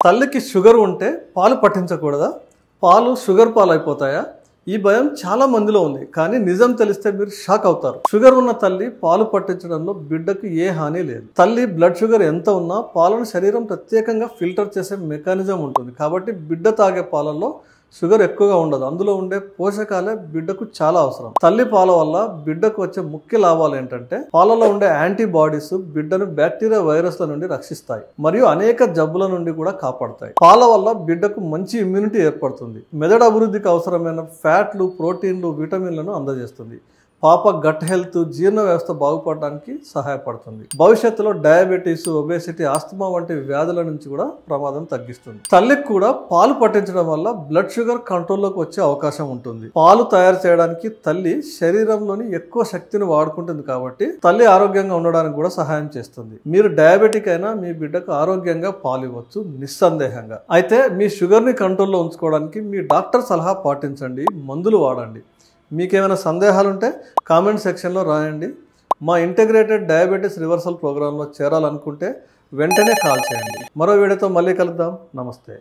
తల్లికి షుగర్ ఉంటే పాలు పట్టించకూడదా? పాలు షుగర్ పాలు అయిపోతాయా? ఈ భయం చాలా మందిలో ఉంది, కానీ నిజం తెలిస్తే మీరు షాక్ అవుతారు. షుగర్ ఉన్న తల్లి పాలు పట్టించడంలో బిడ్డకు ఏ హాని లేదు. తల్లి బ్లడ్ షుగర్ ఎంత ఉన్నా పాలను శరీరం ప్రత్యేకంగా ఫిల్టర్ చేసే మెకానిజం ఉంటుంది. కాబట్టి బిడ్డ తాగే పాలల్లో షుగర్ ఎక్కువగా ఉండదు. అందులో ఉండే పోషకాలే బిడ్డకు చాలా అవసరం. తల్లి పాల వల్ల బిడ్డకు వచ్చే ముఖ్య లాభాలు ఏంటంటే, పాలలో ఉండే యాంటీబాడీస్ బిడ్డను బ్యాక్టీరియా వైరస్ల నుండి రక్షిస్తాయి మరియు అనేక జబ్బుల నుండి కూడా కాపాడతాయి. పాల వల్ల బిడ్డకు మంచి ఇమ్యూనిటీ ఏర్పడుతుంది. మెదడు అభివృద్ధికి అవసరమైన ఫ్యాట్లు, ప్రోటీన్లు, విటమిన్లను అందజేస్తుంది. పాప గట్ హెల్త్, జీర్ణ వ్యవస్థ బాగుపడడానికి సహాయపడుతుంది. భవిష్యత్తులో డయాబెటీస్, ఒబేసిటీ, ఆస్తమా వంటి వ్యాధుల నుంచి కూడా ప్రమాదం తగ్గిస్తుంది. తల్లికి కూడా పాలు పట్టించడం వల్ల బ్లడ్ షుగర్ కంట్రోల్లోకి వచ్చే అవకాశం ఉంటుంది. పాలు తయారు చేయడానికి తల్లి శరీరంలోని ఎక్కువ శక్తిని వాడుకుంటుంది కాబట్టి తల్లి ఆరోగ్యంగా ఉండడానికి కూడా సహాయం చేస్తుంది. మీరు డయాబెటిక్ అయినా మీ బిడ్డకు ఆరోగ్యంగా పాలు ఇవ్వచ్చు నిస్సందేహంగా. అయితే మీ షుగర్ని కంట్రోల్లో ఉంచుకోవడానికి మీ డాక్టర్ సలహా పాటించండి, మందులు వాడండి. మీకేమైనా సందేహాలు ఉంటే కామెంట్ సెక్షన్లో రాయండి. మా ఇంటిగ్రేటెడ్ డయాబెటీస్ రివర్సల్ ప్రోగ్రాంలో చేరాలనుకుంటే వెంటనే కాల్ చేయండి. మరో వీడియోతో మళ్ళీ కలుద్దాం. నమస్తే.